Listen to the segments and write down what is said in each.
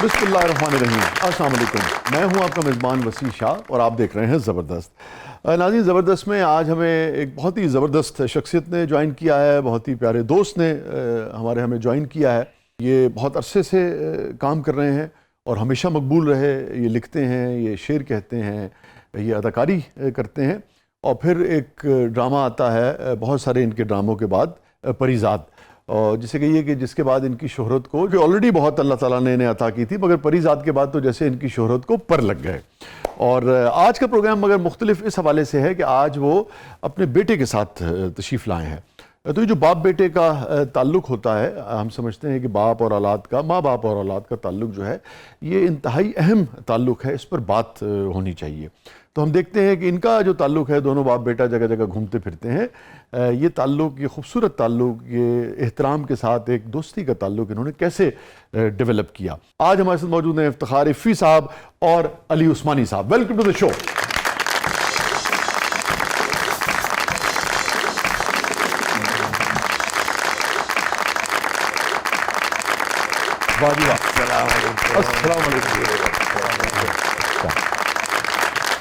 بسم اللہ الرحمن الرحیم. السلام علیکم. میں ہوں آپ کا میزبان وسیع شاہ اور آپ دیکھ رہے ہیں زبردست. ناظرین, زبردست میں آج ہمیں ایک بہت ہی زبردست شخصیت نے جوائن کیا ہے, بہت ہی پیارے دوست نے ہمیں جوائن کیا ہے. یہ بہت عرصے سے کام کر رہے ہیں اور ہمیشہ مقبول رہے. یہ لکھتے ہیں, یہ شعر کہتے ہیں, یہ اداکاری کرتے ہیں, اور پھر ایک ڈرامہ آتا ہے بہت سارے ان کے ڈراموں کے بعد, پریزاد, اور جسے کہیے کہ جس کے بعد ان کی شہرت کو, جو آلریڈی بہت اللہ تعالیٰ نے انہیں عطا کی تھی, مگر پریزاد کے بعد تو جیسے ان کی شہرت کو پر لگ گئے. اور آج کا پروگرام مگر مختلف اس حوالے سے ہے کہ آج وہ اپنے بیٹے کے ساتھ تشریف لائے ہیں. تو یہ جو باپ بیٹے کا تعلق ہوتا ہے, ہم سمجھتے ہیں کہ باپ اور اولاد کا, ماں باپ اور اولاد کا تعلق جو ہے یہ انتہائی اہم تعلق ہے, اس پر بات ہونی چاہیے. تو ہم دیکھتے ہیں کہ ان کا جو تعلق ہے, دونوں باپ بیٹا جگہ جگہ گھومتے پھرتے ہیں, یہ تعلق, یہ خوبصورت تعلق, یہ احترام کے ساتھ ایک دوستی کا تعلق انہوں نے کیسے ڈیولپ کیا. آج ہمارے ساتھ موجود ہیں افتخار افی صاحب اور علی عثمانی صاحب. ویلکم ٹو دا شو. السلام علیکم.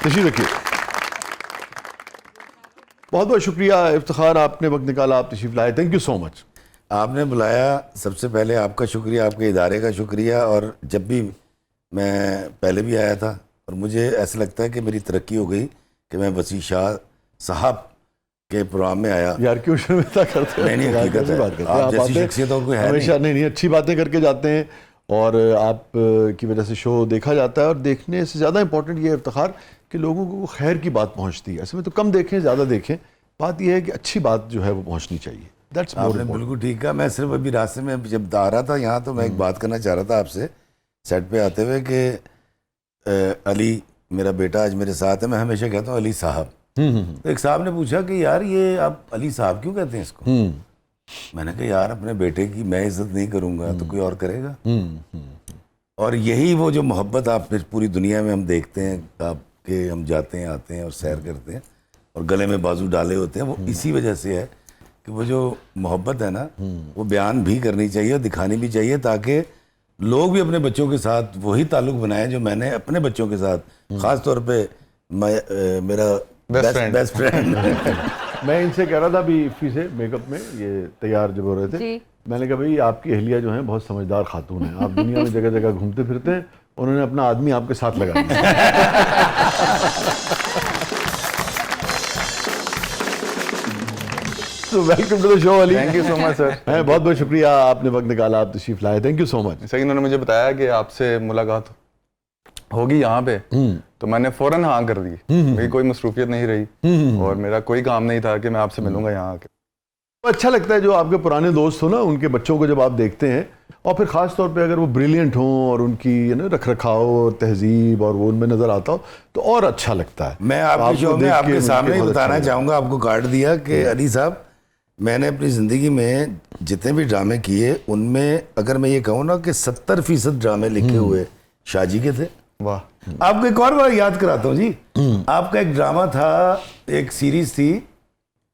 تشریف رکھیے. بہت بہت شکریہ افتخار, آپ نے وقت نکالا, آپ تشریف لائے. تھینک یو سو مچ. آپ نے بلایا, سب سے پہلے آپ کا شکریہ, آپ کے ادارے کا شکریہ. اور جب بھی میں پہلے بھی آیا تھا اور مجھے ایسا لگتا ہے کہ میری ترقی ہو گئی کہ میں وسیع شاہ صاحب کے پروگرام میں آیا. یار کیوں شرمندہ کرتے ہیں؟ نہیں, حقیقت ہے, آپ جیسی شخصیتوں کو ہے ہمیشہ نہیں, اچھی باتیں کر کے جاتے ہیں اور آپ کی وجہ سے شو دیکھا جاتا ہے. اور دیکھنے سے زیادہ امپورٹنٹ یہ ہے افتخار کہ لوگوں کو خیر کی بات پہنچتی ہے. ایسے میں تو کم دیکھیں زیادہ دیکھیں, بات یہ ہے کہ اچھی بات جو ہے وہ پہنچنی چاہیے. آپ نے بالکل ٹھیک کہا. میں صرف ابھی راستے میں جب آ رہا تھا یہاں, تو میں ایک بات کرنا چاہ رہا تھا آپ سے سیٹ پہ آتے ہوئے کہ علی میرا بیٹا آج میرے ساتھ ہے. میں ہمیشہ کہتا ہوں علی صاحب. تو ایک صاحب نے پوچھا کہ یار یہ آپ علی صاحب کیوں کہتے ہیں اس کو؟ میں نے کہا یار اپنے بیٹے کی میں عزت نہیں کروں گا تو کوئی اور کرے گا. اور یہی وہ جو محبت آپ پھر پوری دنیا میں ہم دیکھتے ہیں, آپ کے ہم جاتے ہیں آتے ہیں اور سیر کرتے ہیں اور گلے میں بازو ڈالے ہوتے ہیں, وہ اسی وجہ سے ہے کہ وہ جو محبت ہے نا وہ بیان بھی کرنی چاہیے اور دکھانی بھی چاہیے, تاکہ لوگ بھی اپنے بچوں کے ساتھ وہی تعلق بنائیں جو میں نے اپنے بچوں کے ساتھ, خاص طور پہ میرا بیسٹ فرینڈ. میں ان سے کہہ رہا تھا ابھی افی سے میک اپ میں, یہ تیار جب ہو رہے تھے, میں نے کہا بھائی آپ کی اہلیہ جو ہیں بہت سمجھدار خاتون ہیں, آپ دنیا میں جگہ جگہ گھومتے پھرتے ہیں, انہوں نے اپنا آدمی آپ کے ساتھ لگا دیا. Welcome to the show Ali. Thank you so much sir. بہت بہت شکریہ, آپ نے وقت نکالا, آپ تشریف لائے. Thank you so much. سر انہوں نے مجھے بتایا کہ آپ سے ملاقات ہوگی یہاں پہ, تو میں نے فوراً ہاں کر دی. میری کوئی مصروفیت نہیں رہی اور میرا کوئی کام نہیں تھا کہ میں آپ سے ملوں گا یہاں آ کے. اچھا لگتا ہے جو آپ کے پرانے دوست ہو نا, ان کے بچوں کو جب آپ دیکھتے ہیں, اور پھر خاص طور پہ اگر وہ بریلینٹ ہوں اور ان کی رکھ رکھاؤ اور تہذیب اور وہ ان میں نظر آتا ہو تو اور اچھا لگتا ہے. میں آپ کے شو میں آپ کے سامنے بتانا چاہوں گا, آپ کو کارڈ دیا کہ علی صاحب میں نے اپنی زندگی میں جتنے بھی ڈرامے کیے ان میں اگر میں یہ کہوں نا کہ 70% ڈرامے لکھے ہوئے شاہ جی کے تھے. واہ. آپ کو ایک اور بار یاد کراتا ہوں جی, آپ کا ایک ڈرامہ تھا, ایک سیریز تھی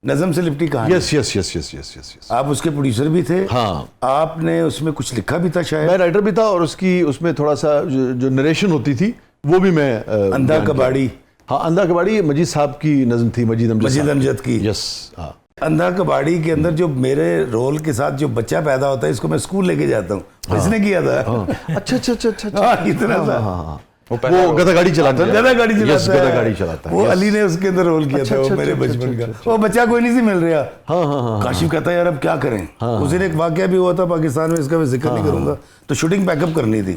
نظم سے لپٹی کہانی. یس یس یس یس یس یس یس. آپ اس کے پروڈیوسر بھی تھے. ہاں, آپ نے اس میں کچھ لکھا بھی تھا شاید. میں رائٹر بھی تھا, اور اس میں تھوڑا سا جو نریشن ہوتی تھی وہ بھی میں. اندھا کباڑی. ہاں, اندھا کباڑی مجید صاحب کی نظم تھی, مجید امجد کی. یس. ہاں, اندھا کباڑی کے اندر جو میرے رول کے ساتھ جو بچہ پیدا ہوتا ہے, اس کو میں اسکول لے کے جاتا ہوں, اس نے کیا تھا. اچھا اچھا اچھا اچھا. اتنا سا وہ گدھا گاڑی چلاتا ہے. گدھا گاڑی چلاتا ہے. وہ علی نے اس کے اندر رول کیا تھا, وہ میرے بچپن کا. وہ بچہ کوئی نہیں سی مل رہا. کاشف کہتا ہے یار اب کیا کریں. اس دن ایک واقعہ بھی ہوا تھا پاکستان میں, اس کا میں ذکر نہیں کروں گا. تو شوٹنگ پیک اپ کرنی تھی,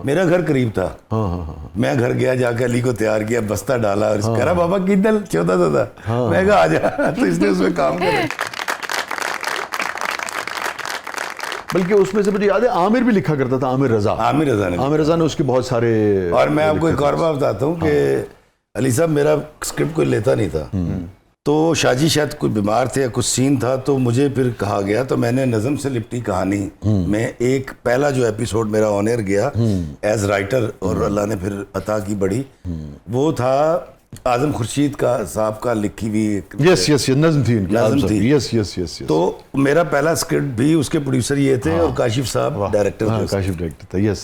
میرا گھر قریب تھا. میں گھر گیا, جا کے علی کو تیار کیا, بستہ ڈالا, اور کہہ رہا بابا کی دل چھوٹا سا تھا. میں کہا آ جا. تو اس نے اس میں کام کیا. بلکہ اس میں سے مجھے یاد ہے عامر بھی لکھا کرتا تھا, عامر رضا نے اس کے بہت سارے. اور میں آپ کو ایک اور بات بتاتا ہوں کہ علی صاحب میرا اسکرپٹ کوئی لیتا نہیں تھا, تو شاہ جی شاید کوئی بیمار تھے یا کچھ سین تھا, تو مجھے پھر کہا گیا, تو میں نے نظم سے لپٹی کہانی میں ایک پہلا جو ایپیسوڈ میرا آن ایئر گیا ایز رائٹر, اور اللہ نے پھر عطا کی بڑی, وہ تھا اعظم خورشید کا صاحب کا لکھی ہوئی نظم تھی. تو میرا پہلا اسکرپٹ بھی اس کے پروڈیوسر یہ تھے, اور کاشف صاحب ڈائریکٹر تھے. کاشف ڈائریکٹر تھا. یس.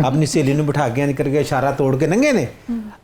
ਆਪਣੀ ਸਹੇਲੀ ਨੂੰ ਬਿਠਾ ਕੇ ਨਿਕਲ ਗਿਆ, ਇਸ਼ਾਰਾ ਤੋੜ ਕੇ ਨੰਗੇ ਨੇ,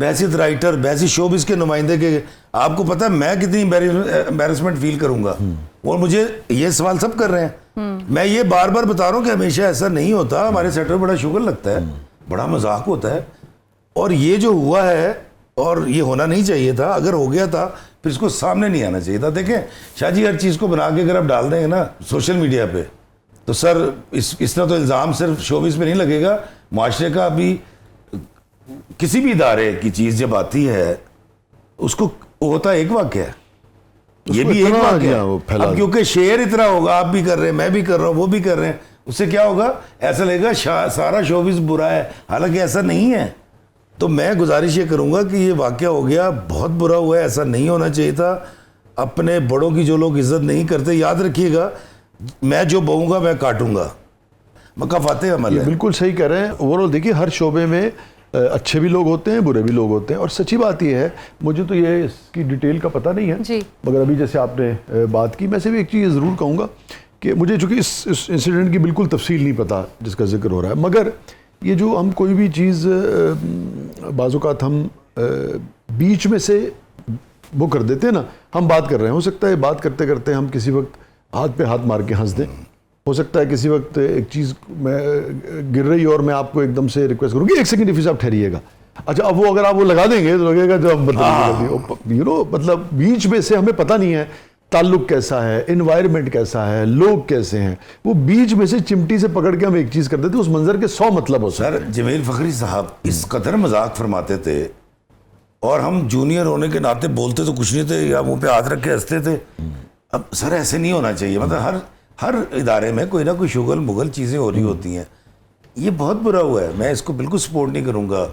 بحثیت رائٹر, بحثیت شوبز کے نمائندے کے, آپ کو پتہ ہے میں کتنی امبیرسمنٹ فیل کروں گا, اور مجھے یہ سوال سب کر رہے ہیں. میں یہ بار بار بتا رہا ہوں کہ ہمیشہ ایسا نہیں ہوتا. ہمارے سیٹ پہ بڑا شوگر لگتا ہے, بڑا مذاق ہوتا ہے, اور یہ جو ہوا ہے اور یہ ہونا نہیں چاہیے تھا. اگر ہو گیا تھا پھر اس کو سامنے نہیں آنا چاہیے تھا. دیکھیں شاہ جی, ہر چیز کو بنا کے اگر آپ ڈال دیں گے نا سوشل میڈیا پہ, تو سر اس طرح تو الزام صرف شوبز پہ نہیں لگے گا, معاشرے کا بھی کسی بھی ادارے کی چیز جب آتی ہے اس کو ہوتا ایک واقعہ ہے, یہ بھی ایک واقعہ ہے. اب کیونکہ شیئر اتنا ہوگا, آپ بھی کر رہے ہیں, میں بھی کر رہا ہوں, وہ بھی کر رہے ہیں, اس سے کیا ہوگا, ایسا لگے گا سارا شوبز برا ہے, حالانکہ ایسا نہیں ہے. تو میں گزارش یہ کروں گا کہ یہ واقعہ ہو گیا, بہت برا ہوا ہے, ایسا نہیں ہونا چاہیے تھا. اپنے بڑوں کی جو لوگ عزت نہیں کرتے, یاد رکھیے گا میں جو بہوں گا میں کاٹوں گا. مکہ فاتح عمل ہے. بالکل صحیح کہہ رہے ہیں. اوورآل دیکھیے ہر شعبے میں اچھے بھی لوگ ہوتے ہیں, برے بھی لوگ ہوتے ہیں, اور سچی بات یہ ہے, مجھے تو یہ اس کی ڈیٹیل کا پتہ نہیں ہے جی, مگر ابھی جیسے آپ نے بات کی, میں سے بھی ایک چیز ضرور کہوں گا کہ مجھے چونکہ اس انسیڈنٹ کی بالکل تفصیل نہیں پتہ جس کا ذکر ہو رہا ہے, مگر یہ جو ہم کوئی بھی چیز بعض اوقات ہم بیچ میں سے وہ کر دیتے ہیں نا, ہم بات کر رہے ہیں, ہو سکتا ہے بات کرتے کرتے ہم کسی وقت ہاتھ پہ ہاتھ مار کے ہنس دیں, ہو سکتا ہے کسی وقت ایک چیز میں گر رہی اور میں آپ کو ایک دم سے ریکویسٹ کروں گی ایک سیکنڈ حفیظ صاحب ٹھہریے گا, اچھا اب وہ اگر آپ وہ لگا دیں گے تو لگے گا جو مطلب بیچ میں سے ہمیں پتہ نہیں ہے تعلق کیسا ہے, انوائرمنٹ کیسا ہے, لوگ کیسے ہیں, وہ بیچ میں سے چمٹی سے پکڑ کے ہم ایک چیز کر دیتے, اس منظر کے 100 مطلب ہو. سر جمیل فخری صاحب اس قدر مذاق فرماتے تھے, اور ہم جونیئر ہونے کے ناطے بولتے تو کچھ نہیں تھے, یا منہ پہ ہاتھ رکھ کے ہنستے تھے. اب سر ایسے نہیں ہونا چاہیے, مطلب ہر ادارے میں کوئی نہ کوئی شغل مغل چیزیں ہو رہی ہوتی ہیں. یہ بہت برا ہوا ہے, میں اس کو بالکل سپورٹ نہیں کروں گا.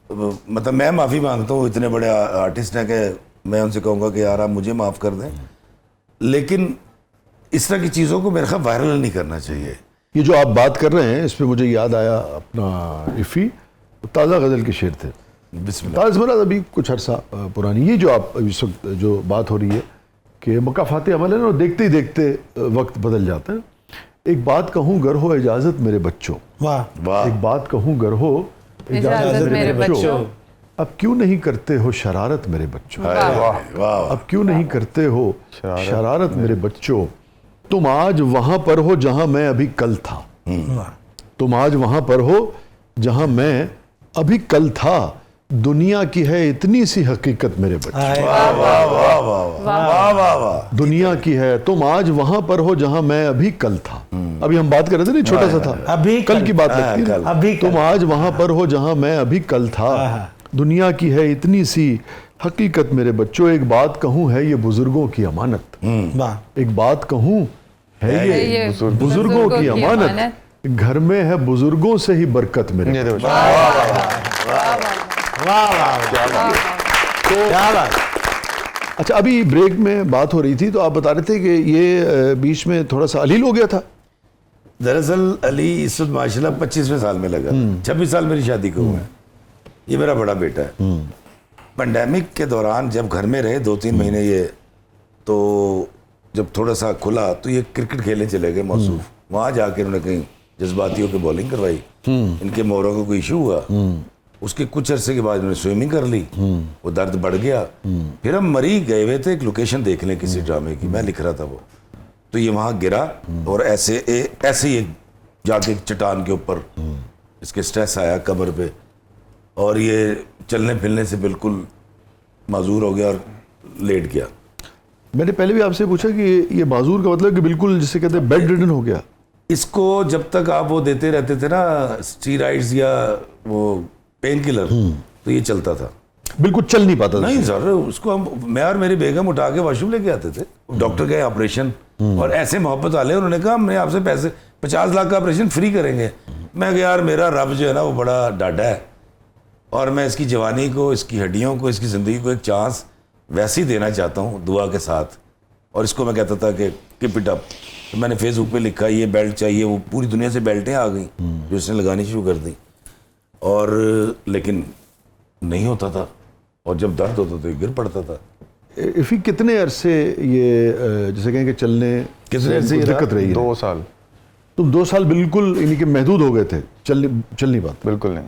مطلب میں معافی مانگتا ہوں, اتنے بڑے آرٹسٹ ہیں کہ میں ان سے کہوں گا کہ یار آپ مجھے معاف کر دیں, لیکن اس طرح کی چیزوں کو میرے خیال وائرل نہیں کرنا چاہیے. یہ جو آپ بات کر رہے ہیں اس پہ مجھے یاد آیا اپنا عفی تازہ غزل کے شعر تھے, بسم اللہ. تازہ مراد ابھی کچھ عرصہ پرانی, یہ جو آپ اس وقت جو بات ہو رہی ہے کہ مکہ فاتح عمل ہے نا, دیکھتے ہی دیکھتے وقت بدل جاتا ہے. ایک بات کہوں گر ہو اجازت میرے بچوں, واہ واہ, ایک بات کہوں گر ہو اجازت میرے بچوں, اب کیوں نہیں کرتے ہو شرارت میرے بچوں, واہ, اب کیوں نہیں کرتے ہو شرارت میرے بچوں, تم آج وہاں پر ہو جہاں میں ابھی کل تھا, تم آج وہاں پر ہو جہاں میں ابھی کل تھا, دنیا کی ہے اتنی سی حقیقت میرے بچوں, واہ واہ واہ واہ واہ واہ واہ, دنیا کی ہے, تم آج وہاں پر ہو جہاں میں ابھی کل تھا. ابھی ہم بات کر رہے تھے نا, چھوٹا سا تھا, ابھی کل کی بات لگتی ہے, ابھی تم آج وہاں پر ہو جہاں میں ابھی کل تھا, دنیا کی ہے اتنی سی حقیقت میرے بچوں, ایک بات کہوں ہے یہ بزرگوں کی امانت, واہ ایک بات کہوں ہے یہ بزرگوں کی امانت, گھر میں ہے بزرگوں سے ہی برکت میرے بچوں. اچھا ابھی بریک میں بات ہو رہی تھی تو آپ بتا رہے تھے کہ یہ بیچ میں تھوڑا سا علیل ہو گیا تھا. دراصل علی اس وقت ماشاء اللہ 25ویں سال میں لگا, 26 سال میری شادی کو ہوئے ہیں, یہ میرا بڑا بیٹا ہے. پینڈیمک کے دوران جب گھر میں رہے 2-3 مہینے یہ, تو جب تھوڑا سا کھلا تو یہ کرکٹ کھیلنے چلے گئے موصوف, وہاں جا کے انہوں نے کہیں جذباتی ہو کے بولنگ کروائی, ان کے موروں کو کوئی ایشو ہوا, اس کے کچھ عرصے کے بعد انہوں نے سوئمنگ کر لی, وہ درد بڑھ گیا. پھر ہم مری گئے ہوئے تھے ایک لوکیشن دیکھنے کسی ڈرامے کی, میں لکھ رہا تھا وہ, تو یہ وہاں گرا اور ایسے ہی جا کے چٹان کے اوپر اس کے سٹریس آیا کمر پہ, اور یہ چلنے پھرنے سے بالکل معذور ہو گیا اور لیٹ گیا. میں نے پہلے بھی آپ سے پوچھا کہ یہ معذور کا مطلب کہ بالکل جسے کہتے ہیں بیڈ ریڈن ہو گیا. اس کو جب تک آپ وہ دیتے رہتے تھے نا اسٹیرائڈز یا وہ پین کلر, تو یہ چلتا تھا, بالکل چل نہیں پاتا. نہیں سر, اس کو میں اور میری بیگم اٹھا کے واش روم لے کے آتے تھے, ڈاکٹر گئے آپریشن, اور ایسے محبت والے انہوں نے کہا ہم نے آپ سے پیسے 50 لاکھ کا آپریشن فری کریں گے. میں کہ یار میرا رب جو ہے نا وہ بڑا ڈاڈا ہے, اور میں اس کی جوانی کو, اس کی ہڈیوں کو, اس کی زندگی کو ایک چانس ویسے ہی دینا چاہتا ہوں دعا کے ساتھ. اور اس کو میں کہتا تھا کہ کیپ اٹ اپ. تو میں نے فیس بک پہ لکھا یہ بیلٹ چاہیے, وہ پوری دنیا سے بیلٹیں آ گئیں جو اس نے لگانی شروع کر دی, اور لیکن نہیں ہوتا تھا, اور جب درد ہوتا تو یہ گر پڑتا تھا. افی کتنے عرصے یہ جیسے کہیں کہ چلنے دقت رہی ہے؟ 2 سال. تم 2 سال بالکل یعنی کہ محدود ہو گئے تھے, چل نہیں پاتے؟ بالکل نہیں.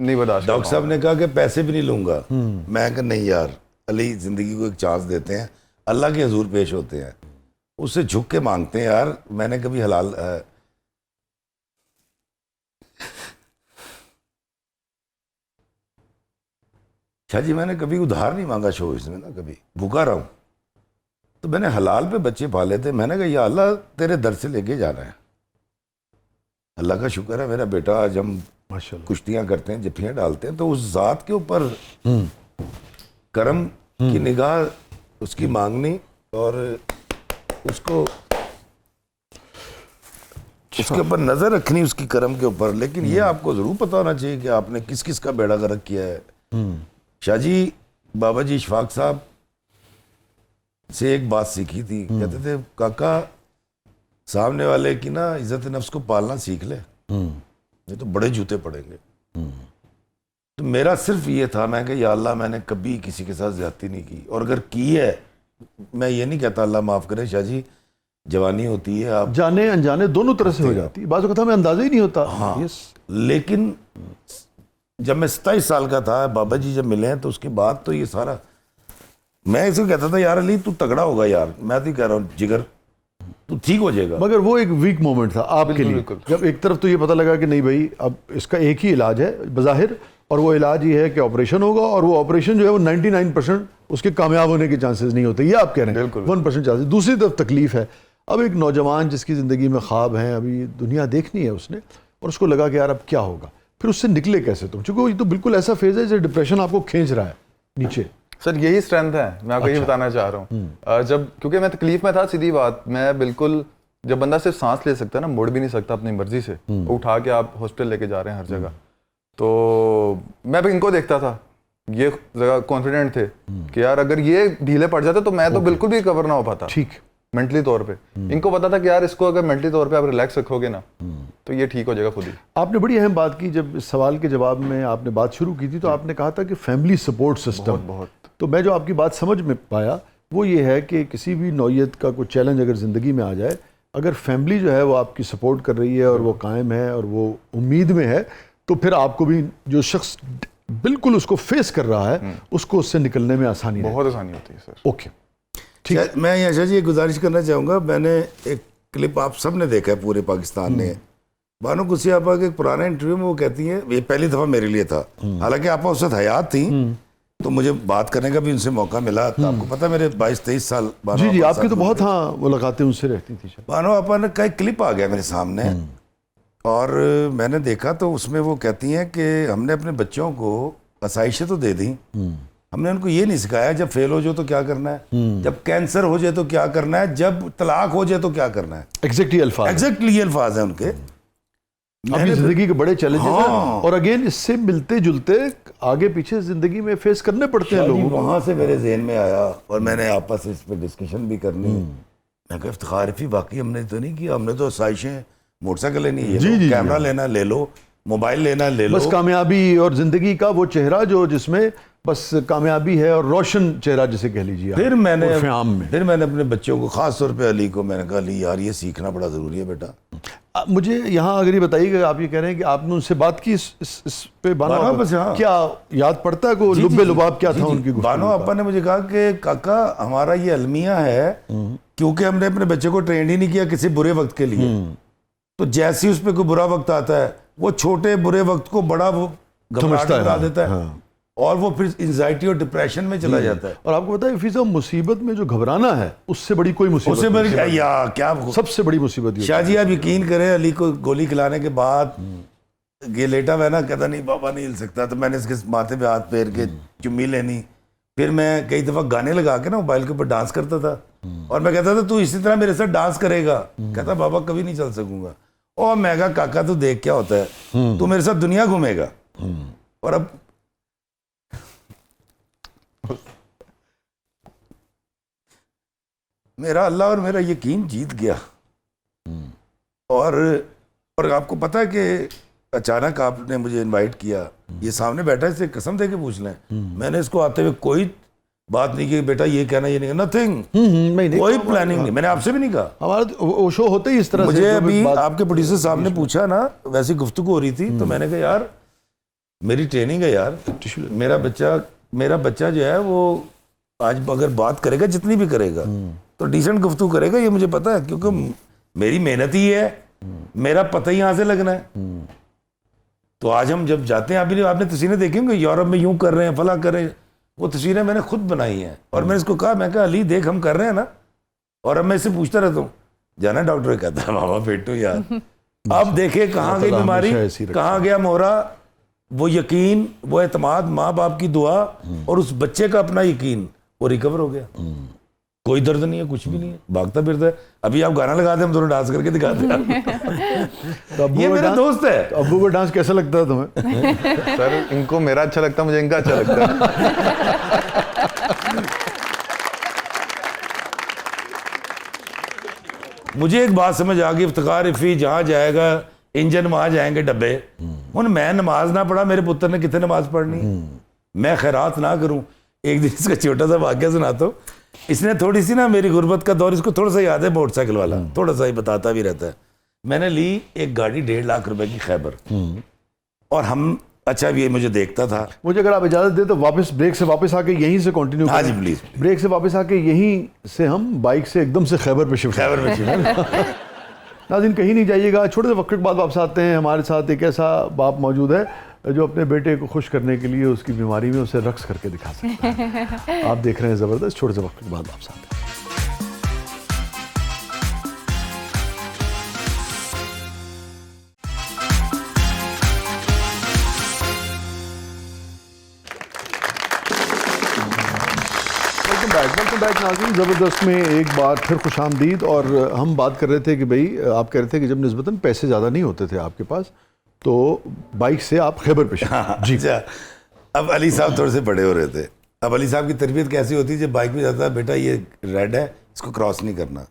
نہیں برداشت ڈاکٹر صاحب نے کہا کہ پیسے بھی نہیں لوں گا. میں کہا نہیں یار علی, زندگی کو ایک چانس دیتے ہیں, اللہ کے حضور پیش ہوتے ہیں, اس سے جھک کے مانگتے ہیں یار. میں نے کبھی حلال شاہ جی میں نے کبھی ادھار نہیں مانگا شو اس میں نا, کبھی بھوکا رہا ہوں. تو میں نے حلال پہ بچے پالے تھے. میں نے کہا یا اللہ تیرے در سے لے کے جانا ہے. اللہ کا شکر ہے میرا بیٹا آج ہم کشتیاں کرتے ہیں, جفیاں ڈالتے ہیں, تو اس ذات کے اوپر کرم کی نگاہ, اس کی مانگنی اور اس کو اس کے اوپر نظر رکھنی, اس کی کرم کے اوپر. لیکن یہ آپ کو ضرور پتا ہونا چاہیے کہ آپ نے کس کس کا بیڑا غرق کیا ہے. شاہ جی بابا جی اشفاق صاحب سے ایک بات سیکھی تھی, کہتے تھے کاکا سامنے والے کی نا عزت نفس کو پالنا سیکھ لے, یہ تو بڑے جوتے پڑیں گے. تو میرا صرف یہ تھا, میں کہ یا اللہ میں نے کبھی کسی کے ساتھ زیادتی نہیں کی, اور اگر کی ہے میں یہ نہیں کہتا اللہ معاف کرے شاہ جی, جوانی ہوتی ہے, آپ جانے انجانے دونوں طرح سے ہو جاتی ہے, بعض اوقات ہمیں اندازہ ہی نہیں ہوتا. ہاں لیکن جب میں 27 سال کا تھا, بابا جی جب ملے ہیں, تو اس کے بعد تو یہ سارا, میں اسے کہتا تھا یار علی تو تگڑا ہوگا یار, میں تو کہہ رہا ہوں جگر تو ٹھیک ہو جائے گا. مگر وہ ایک ویک مومنٹ تھا آپ کے لیے, جب ایک طرف تو یہ پتہ لگا کہ نہیں بھائی اب اس کا ایک ہی علاج ہے بظاہر, اور وہ علاج یہ ہے کہ آپریشن ہوگا, اور وہ آپریشن جو ہے وہ 99% اس کے کامیاب ہونے کے چانسز نہیں ہوتے, یہ آپ کہہ رہے ہیں 1% چانسز. دوسری طرف تکلیف ہے, اب ایک نوجوان جس کی زندگی میں خواب ہیں, ابھی دنیا دیکھنی ہے اس نے, اور اس کو لگا کہ یار اب کیا ہوگا, پھر اس سے نکلے کیسے تم, چونکہ یہ تو بالکل ایسا فیز ہے جیسے ڈپریشن آپ کو کھینچ رہا ہے نیچے. سر یہی اسٹرینتھ ہے, میں آپ کو یہ بتانا چاہ رہا ہوں. جب کیونکہ میں تکلیف میں تھا, سیدھی بات, میں بالکل, جب بندہ صرف سانس لے سکتا ہے نا, مڑ بھی نہیں سکتا اپنی مرضی سے, اٹھا کے آپ ہاسپٹل لے کے جا رہے ہیں ہر جگہ, تو میں بھی ان کو دیکھتا تھا, یہ جگہ کانفیڈنٹ تھے کہ یار اگر یہ ڈھیلے پڑ جاتے تو میں تو بالکل بھی کور نہ ہو پاتا ٹھیک مینٹلی طور پہ. ان کو پتا تھا کہ یار اس کو اگر مینٹلی طور پہ آپ ریلیکس رکھو گے نا تو یہ ٹھیک ہو جائے گا خود ہی. آپ نے بڑی اہم بات کی, جب اس سوال کے جواب میں آپ نے بات شروع کی تھی تو آپ نے کہا تھا کہ فیملی سپورٹ سسٹم. بہت تو میں جو آپ کی بات سمجھ میں پایا وہ یہ ہے کہ کسی بھی نوعیت کا کوئی چیلنج اگر زندگی میں آ جائے, اگر فیملی جو ہے وہ آپ کی سپورٹ کر رہی ہے اور وہ قائم ہے اور وہ امید میں ہے, تو پھر آپ کو بھی جو شخص بالکل اس کو فیس کر رہا ہے اس کو اس سے نکلنے میں آسانی, بہت آسانی ہوتی ہے سر. اوکے میں یاشا جی ایک گزارش کرنا چاہوں گا. میں نے ایک کلپ آپ سب نے دیکھا ہے, پورے پاکستان نے, بانو قدسی آپا کے ایک پرانا انٹرویو میں وہ کہتی ہیں, یہ پہلی دفعہ میرے لیے تھا, حالانکہ آپا اس وقت حیات تھیں تو مجھے بات کرنے کا بھی ان سے موقع ملا. آپ کو پتا میرے 22-23 سال جی جی آپ کی تو بہت ہاں ملاقاتیں ان سے رہتی تھی. بانو آپا نے کا ایک کلپ آ گیا میرے سامنے, اور میں نے دیکھا تو اس میں وہ کہتی ہیں کہ ہم نے اپنے بچوں کو آسائشیں تو دے دیں, ہم نے ان کو یہ نہیں سکھایا جب فیل ہو جائے تو کیا کرنا ہے, جب کینسر ہو جائے تو کیا کرنا ہے, جب طلاق ہو جائے تو کیا کرنا ہے. ایگزیکٹلی یہ الفاظ ہیں ان کے. اپنی زندگی کے بڑے چیلنجز ہیں, اور اگین اس سے ملتے جلتے آگے پیچھے زندگی میں فیس کرنے پڑتے ہیں لوگوں کو. وہاں سے میرے ذہن میں آیا اور میں نے آپس سے اس پہ ڈسکشن بھی کرنی. میں کہا افتخار فی باقی ہم نے تو نہیں کیا, ہم نے تو آسائشیں, موٹر سائیکل لینی ہے, کیمرہ لینا لے لو, موبائل لینا لے لو, بس کامیابی اور زندگی کا وہ چہرہ جو جس میں بس کامیابی ہے اور روشن چہرہ جسے کہہ لیجیے. پھر میں نے اپنے بچوں کو, خاص طور پہ علی کو, میں نے کہا علی یار یہ سیکھنا بڑا ضروری ہے بیٹا. مجھے یہاں اگر یہ بتائیے کہ آپ یہ کہہ رہے ہیں کہ آپ نے ان سے بات کی اس پہ, بانو کیا یاد پڑتا ہے کو لب لباب کیا تھا ان کی گفتگو؟ بانو آپا نے مجھے کہا کہ کاکا ہمارا یہ المیہ ہے, کیونکہ ہم نے اپنے بچے کو ٹرینڈ ہی نہیں کیا کسی برے وقت کے لیے, تو جیسے اس پہ کوئی برا وقت آتا ہے وہ چھوٹے برے وقت کو بڑا وہ گھبراہٹ بنا دیتا ہے, اور وہ پھر انزائٹی اور ڈپریشن میں چلا جاتا ہے. اور آپ کو پتا ہے فیضا, مصیبت میں جو گھبرانا ہے اس سے بڑی کوئی مصیبت, اس سے بڑی کیا سب سے بڑی مصیبت. شاہ جی آپ یقین کریں, علی کو گولی کھلانے کے بعد یہ لیٹا ہوا نا, کہتا نہیں بابا نہیں ہل سکتا, تو میں نے اس کے ماتھے پہ ہاتھ پھیر کے چمی لینی. پھر میں کئی دفعہ گانے لگا کے نا موبائل کے اوپر ڈانس کرتا تھا, اور میں کہتا تھا تو اسی طرح میرے ساتھ ڈانس کرے گا, کہتا بابا کبھی نہیں چل سکوں گا. اور میں کہا کاکا تو دیکھ کیا ہوتا ہے, تو میرے ساتھ دنیا گھومے گا. اور اب میرا اللہ اور میرا یقین جیت گیا. اور آپ کو پتا ہے کہ اچانک آپ نے مجھے انوائٹ کیا, یہ سامنے بیٹھا ہے, اس سے قسم دے کے پوچھ لیں, میں نے اس کو آتے ہوئے کوئی بات نہیں کی بیٹا یہ کہنا, یہ نہیں کہنا, نتھنگ, کوئی پلاننگ نہیں. میں نے آپ سے بھی نہیں کہا, ہمارا شو ہوتا ہی اس طرح. مجھے ابھی آپ کے پروڈیوسر صاحب نے پوچھا نا, ویسی گفتگو ہو رہی تھی, تو میں نے کہا یار میری ٹریننگ ہے یار. میرا بچہ جو ہے وہ آج اگر بات کرے گا جتنی بھی کرے گا تو ڈیسنٹ گفتگو کرے گا, یہ مجھے پتا ہے, کیونکہ میری محنت ہی ہے, میرا پتہ ہی یہاں سے لگنا ہے. تو آج ہم جب جاتے ہیں, ابھی آپ نے تصویریں دیکھی ہوں کہ یورپ میں یوں کر رہے ہیں, فلاں کر رہے ہیں, وہ تصویریں میں نے خود بنائی ہیں. اور میں نے اس کو کہا, میں کہا علی دیکھ ہم کر رہے ہیں نا. اور اب میں اس سے پوچھتا رہتا ہوں, جانا ڈاکٹر کہتا ہے ماما پیٹو یار. اب دیکھے کہاں گئی بیماری, کہاں گیا مورا, وہ یقین, وہ اعتماد, ماں باپ کی دعا اور اس بچے کا اپنا یقین, وہ ریکور ہو گیا. کوئی درد نہیں ہے, کچھ بھی نہیں ہے, بھاگتا پھرتا ہے. ابھی آپ گانا لگا دیں, ہم دونوں ڈانس کر کے دکھاتے ہیں. یہ میرا دوست ہے. ابو کا ڈانس کیسا لگتا ہے تمہیں؟ سر ان کو میرا اچھا لگتا ہے, مجھے ان کا اچھا لگتا ہے. مجھے ایک بات سمجھ آ گئی, افتخار افی جہاں جائے گا انجن وہاں جائیں گے ڈبے. میں نماز نہ پڑھا, میرے پتر نے کتنے نماز پڑھنی, میں خیرات نہ کروں. ایک دن اس کا چھوٹا سا واقعہ سناتا ہوں. اس نے تھوڑی سی نا میری غربت کا دور, اس کو تھوڑا سا یاد ہے, موٹر سائیکل والا تھوڑا سا ہی بتاتا بھی رہتا ہے. میں نے لی ایک گاڑی 1.5 لاکھ روپے کی خیبر, اور ہم, اچھا یہ مجھے دیکھتا تھا. مجھے اگر آپ اجازت دیں تو واپس بریک سے واپس آ کے یہیں سے کنٹینیو ہاں جی پلیز. بریک سے واپس آ کے یہیں سے ہم بائک سے ایک دم سے خیبر پہ شفٹ. خیبر میں ناظرین کہیں نہیں جائیے گا, چھوٹے سے وقت کے بعد واپس آتے ہیں. ہمارے ساتھ ایک ایسا باپ موجود ہے جو اپنے بیٹے کو خوش کرنے کے لیے اس کی بیماری میں اسے رقص کر کے دکھا سکتا ہے. آپ دیکھ رہے ہیں زبردست. چھوٹے سے وقت کے بعد واپس آتے ہیں. ویلکم بیک ناظرین, زبردست میں ایک بار پھر خوش آمدید. اور ہم بات کر رہے تھے کہ بھئی آپ کہہ رہے تھے کہ جب نسبتاً پیسے زیادہ نہیں ہوتے تھے آپ کے پاس تو بائک سے آپ خیبر پہ جی. اب علی صاحب تھوڑے سے بڑے ہو رہے تھے. اب علی صاحب کی تربیت کیسی ہوتی ہے, جب بائک پہ جاتا ہے, بیٹا یہ ریڈ ہے, اس کو کراس نہیں کرنا,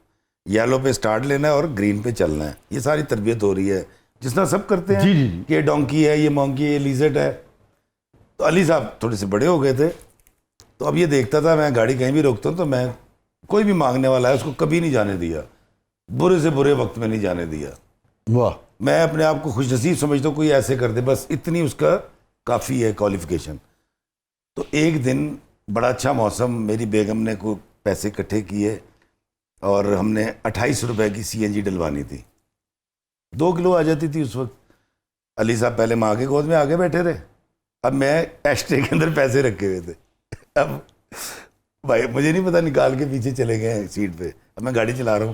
یلو پہ سٹارٹ لینا ہے اور گرین پہ چلنا ہے. یہ ساری تربیت ہو رہی ہے جس طرح سب کرتے ہیں. جی. کہ یہ ڈونکی ہے, یہ مونکی ہے, یہ لیزٹ ہے. تو علی صاحب تھوڑے سے بڑے ہو گئے تھے, تو اب یہ دیکھتا تھا, میں گاڑی کہیں بھی روکتا ہوں تو میں, کوئی بھی مانگنے والا ہے اس کو کبھی نہیں جانے دیا, برے سے برے وقت میں نہیں جانے دیا. واہ. میں اپنے آپ کو خوش نصیب سمجھتا ہوں کوئی ایسے کر دے, بس اتنی اس کا کافی ہے کوالیفیکیشن. تو ایک دن بڑا اچھا موسم, میری بیگم نے کو پیسے اکٹھے کیے اور ہم نے 28 روپے کی CNG ڈلوانی تھی. 2 کلو آ جاتی تھی اس وقت. علی صاحب پہلے ماں کے گود میں آگے بیٹھے رہے, اب میں ایشٹرے کے اندر پیسے رکھے ہوئے تھے. اب بھائی مجھے نہیں پتا, نکال کے پیچھے چلے گئے ہیں سیٹ پہ. اب میں گاڑی چلا رہا ہوں,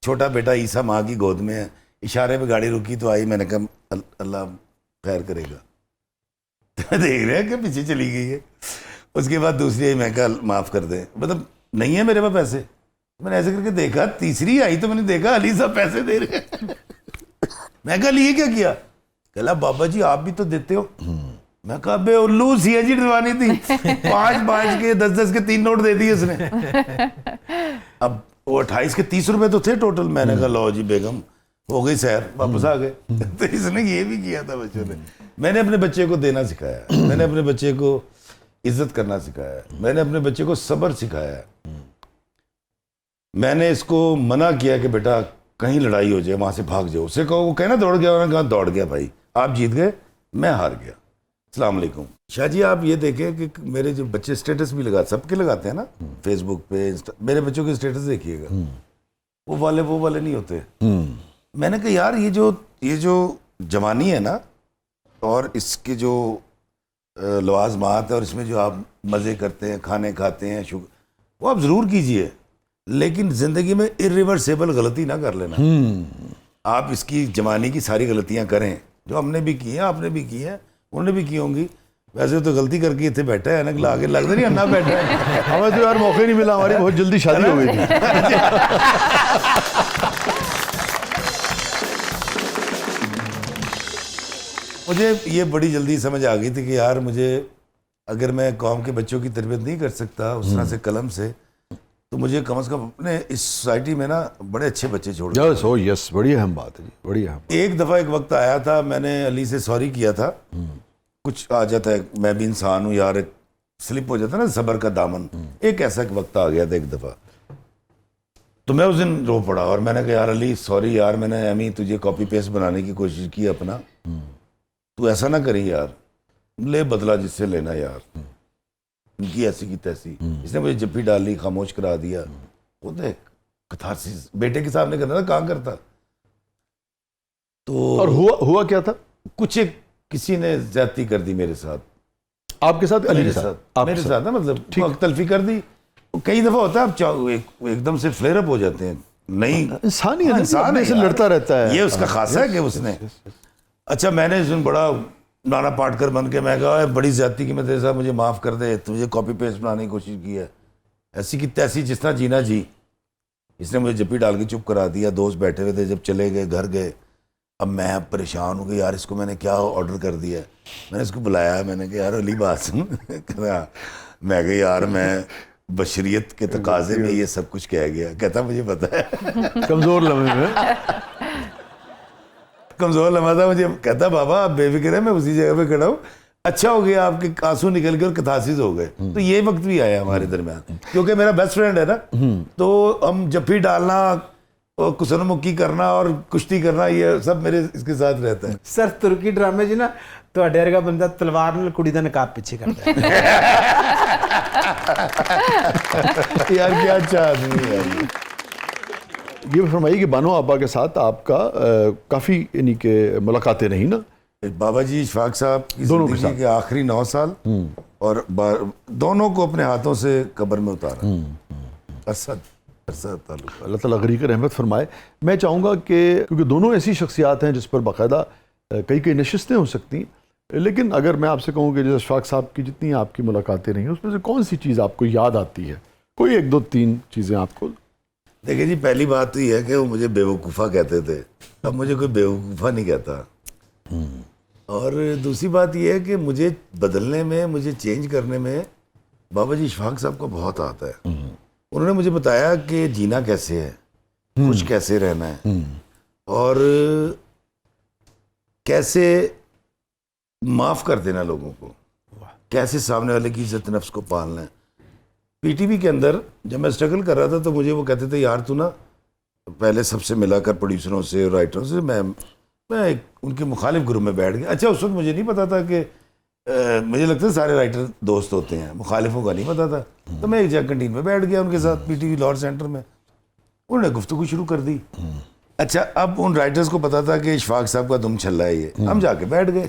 چھوٹا بیٹا عیسیٰ ماں کی گود میں ہے, اشارے پہ گاڑی رکی تو آئی. میں نے کہا اللہ خیر کرے گا. دیکھ رہے ہیں کہ پیچھے چلی گئی ہے. اس کے بعد دوسری آئی, میں کہا معاف کر دیں, مطلب نہیں ہے میرے پاس پیسے. میں نے ایسے کر کے دیکھا, تیسری آئی تو میں نے دیکھا علی صاحب پیسے دے رہے ہیں. میں کہا لیے کیا کیا؟ کہلا بابا جی آپ بھی تو دیتے ہو. میں کہا بے الو CNG ڈلوانی تھی, 5 کے 10 کے 3 نوٹ دے دیے اس نے. اب وہ 28 کے 30 روپے تو تھے ٹوٹل. میں نے کہا لو جی بیگم ہو گئی سیر, واپس آ گئے. تو اس نے یہ بھی کیا تھا بچوں نے. میں نے اپنے بچے کو دینا سکھایا, میں نے اپنے بچے کو عزت کرنا سکھایا, میں نے اپنے بچے کو صبر سکھایا. میں نے اس کو منع کیا کہ بیٹا کہیں لڑائی ہو جائے وہاں سے بھاگ جاؤ. اسے کہو وہ کہنا دوڑ گیا, انہوں نے کہا دوڑ گیا بھائی, آپ جیت گئے میں ہار گیا. السلام علیکم. شاہ جی آپ یہ دیکھیں کہ میرے جو بچے سٹیٹس بھی لگاتے, سب کے لگاتے ہیں نا فیس بک پہ, میرے بچوں کے سٹیٹس دیکھیے گا, وہ والے نہیں ہوتے. میں نے کہا یار یہ جو جوانی ہے نا, اور اس کے جو لوازمات ہے, اور اس میں جو آپ مزے کرتے ہیں, کھانے کھاتے ہیں, وہ آپ ضرور کیجئے, لیکن زندگی میں irreversible غلطی نہ کر لینا. آپ اس کی جوانی کی ساری غلطیاں کریں جو ہم نے بھی کی ہیں, آپ نے بھی کی ہیں, انہوں نے بھی کی ہوں گی. ویسے تو غلطی کر کے اتنے بیٹھا ہے نا, آگے لگتا نہیں انا بیٹھا ہے. ہمیں تو یار موقع نہیں ملا, ہماری بہت جلدی شادی ہو گئی تھی. مجھے یہ بڑی جلدی سمجھ آ گئی تھی کہ یار مجھے اگر میں قوم کے بچوں کی تربیت نہیں کر سکتا اس طرح سے قلم سے, تو مجھے کم از کم اپنے اس سوسائٹی میں نا بڑے اچھے بچے چھوڑ دیں. یس بڑی اہم بات ہے جی, بڑی اہم. ایک دفعہ ایک وقت آیا تھا, میں نے علی سے سوری کیا تھا, کچھ آ جاتا ہے, میں بھی انسان ہوں یار, ایک سلپ ہو جاتا ہے نا صبر کا دامن. ایک ایسا وقت آ گیا تھا ایک دفعہ, تو میں اس دن رو پڑا اور میں نے کہا یار علی سوری یار, میں نے ایمی تجھے کاپی پیسٹ بنانے کی کوشش کی اپنا, تو ایسا نہ کری یار. لے بدلا جس سے لینا یار، ان کی ایسی کی تیسی، اس نے مجھے جپی ڈالی، خاموش کرا دیا. وہ دیکھ کتھارسس بیٹے کے سامنے کرنا تھا، کہاں کرتا. تو اور ہوا کیا تھا؟ کچھ ایک کسی نے زیادتی کر دی میرے ساتھ. آپ کے ساتھ؟ علی میرے کے ساتھ آپ میرے کے ساتھ نا، مطلب تلفی کر دی. کئی دفعہ ہوتا ہے آپ ایک دم سے فلیئر اپ ہو جاتے ہیں. نہیں انسان ہی ہے نا، انسان اپنے ہے سے یار. لڑتا رہتا ہے. یہ اس کا خاصہ ہے کہ اس نے اچھا میں نے اس دن بڑا نانا پاٹکر بن کے میں کہا بڑی زیادتی کی میں تیرے ساتھ، مجھے معاف کر دے، تجھے کاپی پیسٹ بنانے کی کوشش کی ہے، ایسی کی تیسی جس طرح جینا جی. اس نے مجھے جپی ڈال کے چپ کرا دیا. دوست بیٹھے ہوئے تھے، جب چلے گئے گھر گئے، اب میں پریشان ہوں کہ یار اس کو میں نے کیا آرڈر کر دیا. میں نے اس کو بلایا، میں نے کہا یار علی بات سن. میں کہا یار میں بشریت کے تقاضے میں یہ سب کچھ کہہ گیا. کہتا مجھے پتا ہے کمزور لمحے میں کمزور لمحہ تھا مجھے. کہتا بابا آپ بے فکر ہے، میں اسی جگہ پہ کھڑا ہوں. اچھا ہو گیا آپ کے آنسو نکل کے اور کتھارسس ہو گئے. تو یہ وقت بھی آیا ہمارے درمیان، کیونکہ میرا بیسٹ فرینڈ ہے نا. تو ہم جپی ڈالنا، کسن مکی کرنا اور کشتی کرنا، یہ سب میرے اس کے ساتھ رہتا ہے. سر ترکی ڈرامے 'ਚ ਨਾ ਤੁਹਾਡੇ ਵਰਗਾ ਬੰਦਾ ਤਲਵਾਰ ਨਾਲ ਕੁੜੀ ਦਾ ਨਕਾਬ ਪਿੱਛੇ کرتا ہے. یار کیا اچھا آدمی ہے. یہ فرمائیے کہ بانو آبا کے ساتھ آپ کا کافی یعنی کہ ملاقاتیں رہی نا؟ بابا جی اشفاق صاحب کی دونوں کے زندگی کے آخری 9 سال اور دونوں کو اپنے ہاتھوں سے قبر میں اتارا. ارسد تعلق. اللہ تعالیٰ غریق رحمت فرمائے. میں چاہوں گا کہ کیونکہ دونوں ایسی شخصیات ہیں جس پر باقاعدہ کئی نشستیں ہو سکتی ہیں، لیکن اگر میں آپ سے کہوں کہ جیسے اشفاق صاحب کی جتنی آپ کی ملاقاتیں رہی ہیں، اس میں سے کون سی چیز آپ کو یاد آتی ہے؟ کوئی 1 2 3 چیزیں آپ کو. دیکھیں جی، پہلی بات تو یہ ہے کہ وہ مجھے بیوقوفہ کہتے تھے، اب مجھے کوئی بیوقوفہ نہیں کہتا. اور دوسری بات یہ ہے کہ مجھے بدلنے میں، مجھے چینج کرنے میں بابا جی اشفاق صاحب کو بہت آتا ہے. انہوں نے مجھے بتایا کہ جینا کیسے ہے، خوش کیسے رہنا ہے، اور کیسے معاف کر دینا لوگوں کو، کیسے سامنے والے کی عزت نفس کو پالنا ہے. پی ٹی وی کے اندر جب میں اسٹرگل کر رہا تھا تو مجھے وہ کہتے تھے یار تو نا پہلے سب سے ملا کر، پروڈیوسروں سے اور رائٹروں سے. میں ان کے مخالف گروپ میں بیٹھ گیا. اچھا اس وقت مجھے نہیں پتا تھا کہ مجھے لگتا ہے سارے رائٹر دوست ہوتے ہیں، مخالفوں کا نہیں پتا تھا. تو میں ایک جگہ کنٹین میں بیٹھ گیا ان کے ساتھ، P T V Lahore centre میں. انہوں نے گفتگو شروع کر دی. اچھا اب ان رائٹرز کو پتا تھا کہ اشفاق صاحب کا دم چھلا ہے یہ. ہم جا کے بیٹھ گئے.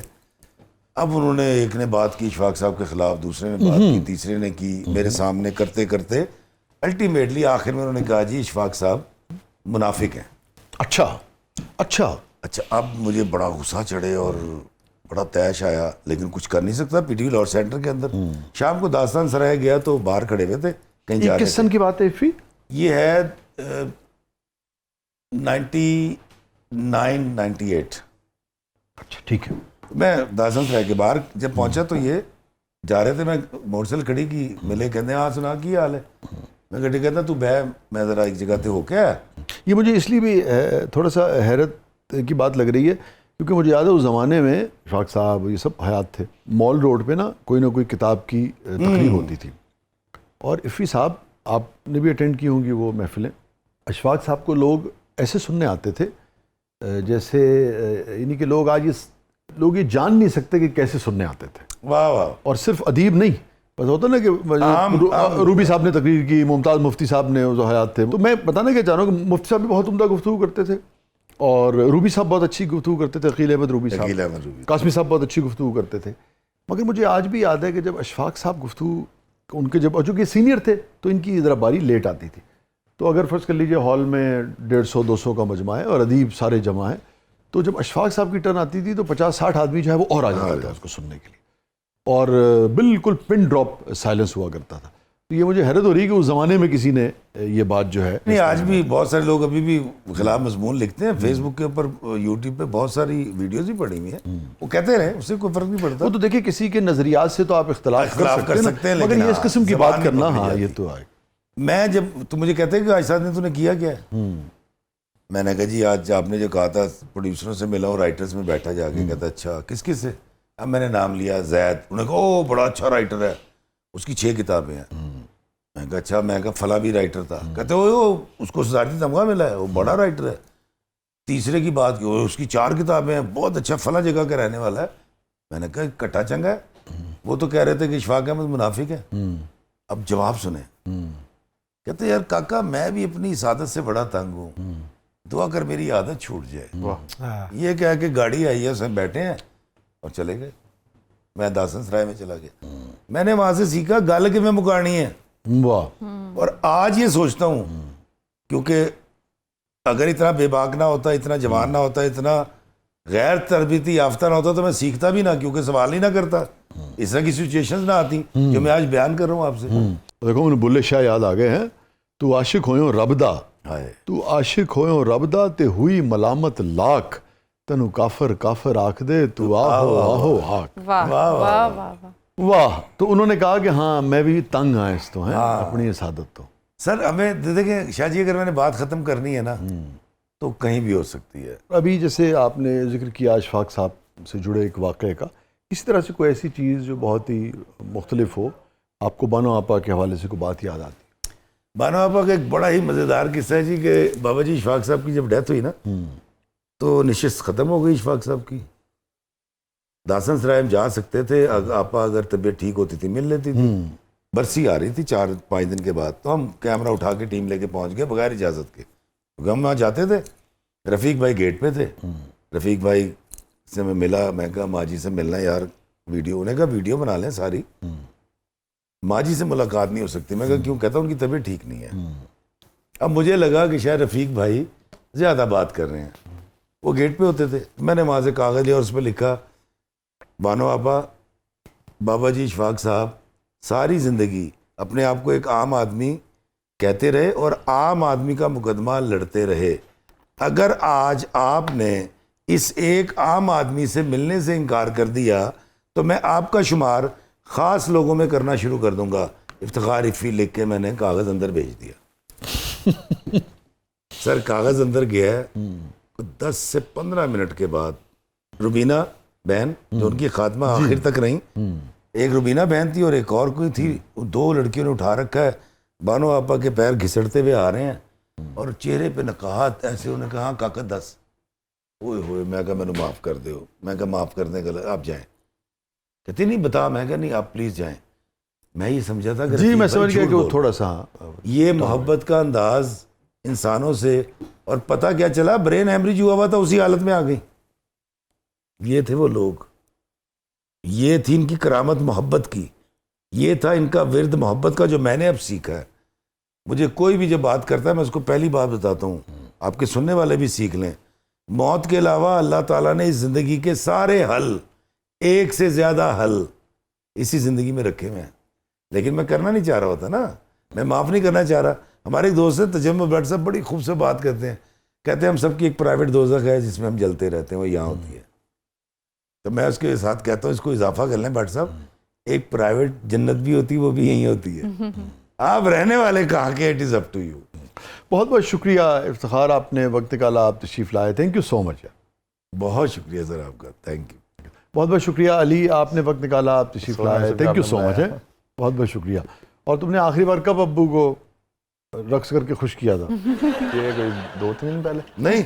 اب انہوں نے ایک نے بات کی اشفاق صاحب کے خلاف، دوسرے نے بات کی، تیسرے نے کی، میرے سامنے کرتے کرتے الٹیمیٹلی آخر میں انہوں نے کہا جی اشفاق صاحب منافق ہیں. اچھا اب مجھے بڑا غصہ چڑھے اور بڑا تیش آیا، لیکن کچھ کر نہیں سکتا. P T V Lahore centre کے اندر شام کو داستان سرائے گیا تو باہر کھڑے ہوئے تھے، کہیں جا رہے تھے. کس سن کی بات ہے فی؟ یہ ہے 99-98. اچھا ٹھیک ہے. میں داستان سرائے کے باہر جب پہنچا تو یہ جا رہے تھے. میں موٹر سائیکل کھڑی کی، ملے کہتے ہیں ہاں سنا کی حال ہے. میں گڈی کہتا تو بہ میں ذرا ایک جگہ تے ہو کے آیا. یہ مجھے اس لیے بھی تھوڑا سا حیرت کی بات لگ رہی ہے کیونکہ مجھے یاد ہے اس زمانے میں اشفاق صاحب یہ سب حیات تھے. مال روڈ پہ نا کوئی نہ کوئی کتاب کی تقریر ہوتی تھی، اور افی صاحب آپ نے بھی اٹینڈ کی ہوں گی وہ محفلیں. اشفاق صاحب کو لوگ ایسے سننے آتے تھے جیسے یعنی کہ لوگ یہ جان نہیں سکتے کہ کیسے سننے آتے تھے. واہ واہ. اور صرف ادیب نہیں، بس ہوتا نا کہ روبی صاحب نے تقریر کی، ممتاز مفتی صاحب نے جو حیات تھے. تو میں بتانا کیا چاہ رہا ہوں کہ مفتی صاحب بھی بہت عمدہ گفتگو کرتے تھے، اور روبی صاحب بہت اچھی گفتگو کرتے تھے، عقیل احمد روبی صاحب، قاسمی صاحب بہت اچھی گفتگو کرتے تھے. مگر مجھے آج بھی یاد ہے کہ جب اشفاق صاحب گفتگو ان کے جب چونکہ سینئر تھے تو ان کی ذرا باری لیٹ آتی تھی. تو اگر فرض کر لیجیے ہال میں 150-200 کا مجمع ہے اور ادیب سارے جمع ہیں، تو جب اشفاق صاحب کی ٹرن آتی تھی تو 50-60 آدمی جو ہے وہ اور آ جاتا تھا اس کو سننے کے لیے، اور بالکل پن ڈراپ سائلنس ہوا کرتا تھا. تو یہ مجھے حیرت ہو رہی ہے کہ اس زمانے میں کسی نے یہ بات جو ہے. نہیں آج بھی بہت سارے لوگ ابھی بھی خلاف مضمون لکھتے ہیں فیس بک کے اوپر، یوٹیوب پہ بہت ساری ویڈیوز بھی پڑی ہوئی ہیں. وہ کہتے رہے، اس سے کوئی فرق نہیں پڑتا. وہ تو دیکھیں کسی کے نظریات سے تو آپ اختلاف کر سکتے ہیں، مگر یہ اس قسم کی بات کرنا، ہاں یہ تو ہے. میں جب تو مجھے کہتے ہیں کہ آج صاحب نے تو نے کیا کیا ہے، میں نے کہا جی آج آپ نے جو کہا تھا پروڈیوسروں سے ملا ہوں، رائٹرز میں بیٹھا جا کے. کہتا اچھا کس کس سے؟ اب میں نے نام لیا زید. انہوں نے کہا او بڑا اچھا رائٹر ہے، اس کی 6 کتابیں ہیں. میں کہا اچھا. میں کہا فلاں بھی رائٹر تھا. کہتے ہو اس کو صدارتی تمغہ ملا ہے، وہ بڑا رائٹر ہے. تیسرے کی بات کی، اس کی 4 کتابیں ہیں، بہت اچھا، فلاں جگہ کا رہنے والا ہے. میں نے کہا کٹا چنگا ہے. وہ تو کہہ رہے تھے کہ اشفاق احمد منافق ہے. اب جواب سنیں. کہتے یار کاکا میں بھی اپنی اس عادت سے بڑا تنگ ہوں, دعا کر میری عادت چھوٹ جائے. یہ کہہ کہ گاڑی آئی ہے, اس میں بیٹھے ہیں اور چلے گئے. میں داسن سرائے میں چلا گیا. میں نے وہاں سے سیکھا گل کہ میں مکانی ہے. واہ. اور آج یہ سوچتا ہوں, کیونکہ اگر اتنا بے باک نہ ہوتا, اتنا جوان نہ ہوتا, اتنا غیر تربیتی یافتہ نہ ہوتا تو میں سیکھتا بھی نہ, کیونکہ سوال ہی نہ کرتا, اس طرح کی سچویشنز نہ آتی جو میں آج بیان کر رہا ہوں آپ سے. دیکھو مجھے بلے شاہ یاد آ گئے ہیں. تو عاشق ہوئیں ربدا, تو عاشق ہوئیں ربدا تے ہوئی ملامت لاکھ, تنو کافر کافر آکھ دے تو آہو آہو ہاک. واہ واہ واہ واہ. تو انہوں نے کہا کہ ہاں میں بھی تنگ آئے اس تو ہیں اپنی اس عادت تو. سر ہمیں دیکھیں شاہ جی, اگر میں نے بات ختم کرنی ہے نا تو کہیں بھی ہو سکتی ہے. ابھی جیسے آپ نے ذکر کیا اشفاق صاحب سے جڑے ایک واقعے کا, اس طرح سے کوئی ایسی چیز جو بہت ہی مختلف ہو, آپ کو بانو آپا کے حوالے سے کوئی بات یاد آتی؟ بانو آپا کا ایک بڑا ہی مزیدار قصہ ہے جی, کہ بابا جی اشفاق صاحب کی جب ڈیتھ ہوئی نا تو نشست ختم ہو گئی اشفاق صاحب کی. داسن سرائے میں جا سکتے تھے, آپا اگر طبیعت ٹھیک ہوتی تھی مل لیتی تھی. برسی آ رہی تھی 4-5 دن کے بعد, تو ہم کیمرہ اٹھا کے ٹیم لے کے پہنچ گئے بغیر اجازت کے, کیونکہ ہم وہاں جاتے تھے. رفیق بھائی گیٹ پہ تھے. رفیق بھائی سے میں ملا, میں کہا ماجی سے ملنا یار, ویڈیو. انہیں کہا ویڈیو بنا لیں ساری, ماجی سے ملاقات نہیں ہو سکتی. میں کہا کیوں؟ کہتا ان کی طبیعت ٹھیک نہیں ہے. اب مجھے لگا کہ شاید رفیق بھائی زیادہ بات کر رہے ہیں, وہ گیٹ پہ ہوتے تھے. میں نے وہاں سے کاغذ لیا اور اس پہ لکھا بانو آپا بابا جی اشفاق صاحب ساری زندگی اپنے آپ کو ایک عام آدمی کہتے رہے اور عام آدمی کا مقدمہ لڑتے رہے. اگر آج آپ نے اس ایک عام آدمی سے ملنے سے انکار کر دیا تو میں آپ کا شمار خاص لوگوں میں کرنا شروع کر دوں گا. افتخار افی لکھ کے میں نے کاغذ اندر بھیج دیا. سر کاغذ اندر گیا ہے, 10 سے 15 منٹ کے بعد روبینہ بہن جو ان کی خاتمہ آخر تک رہیں, ایک روبینہ بہن تھی اور ایک اور کوئی تھی, 2 لڑکیوں نے اٹھا رکھا ہے. بانو آپا کے پیر گھسڑتے ہوئے آ رہے ہیں اور چہرے پہ نقاہت ایسے. انہوں نے کہا کاکا 10. اوئے ہوئے. میں کہا میں نے معاف کر دے. میں کہا معاف کرنے کا آپ جائیں. کہتے نہیں بتا. میں کہا نہیں آپ پلیز جائیں. میں یہ سمجھا تھا کہ جی میں سمجھ گیا کہ وہ تھوڑا سا یہ محبت کا انداز انسانوں سے, اور پتہ کیا چلا برین ہیمریج ہوا ہوا تھا, اسی حالت میں آ گئی. یہ تھے وہ لوگ, یہ تھی ان کی کرامت محبت کی, یہ تھا ان کا ورد محبت کا جو میں نے اب سیکھا ہے. مجھے کوئی بھی جب بات کرتا ہے میں اس کو پہلی بات بتاتا ہوں, آپ کے سننے والے بھی سیکھ لیں. موت کے علاوہ اللہ تعالیٰ نے اس زندگی کے سارے حل, 1 سے زیادہ حل اسی زندگی میں رکھے ہوئے ہیں, لیکن میں کرنا نہیں چاہ رہا ہوتا نا, میں معاف نہیں کرنا چاہ رہا. ہمارے ایک دوست ہیں تجمل بٹ صاحب, بڑی خوبصورت بات کرتے ہیں. کہتے ہیں ہم سب کی ایک پرائیویٹ دوزخ ہے جس میں ہم جلتے رہتے ہیں, وہ یہاں ہوتی ہے. تو میں اس کے ساتھ کہتا ہوں اس کو اضافہ کر لیں بٹ صاحب, ایک پرائیویٹ جنت بھی ہوتی ہے, وہ بھی یہیں ہوتی ہے. آپ رہنے والے کہاں کے, it is up to you. بہت بہت شکریہ افتخار, آپ نے وقت نکالا, آپ تشریف لائے. تھینک یو سو مچ. بہت شکریہ سر آپ کا, تھینک یو. بہت بہت شکریہ علی, آپ نے وقت نکالا, آپ تشریف لائے. تھینک یو سو مچ. بہت بہت شکریہ. اور تم نے آخری بار کب ابو کو رقص کر کے خوش کیا تھا؟ یہ کوئی 2-3 دن پہلے. نہیں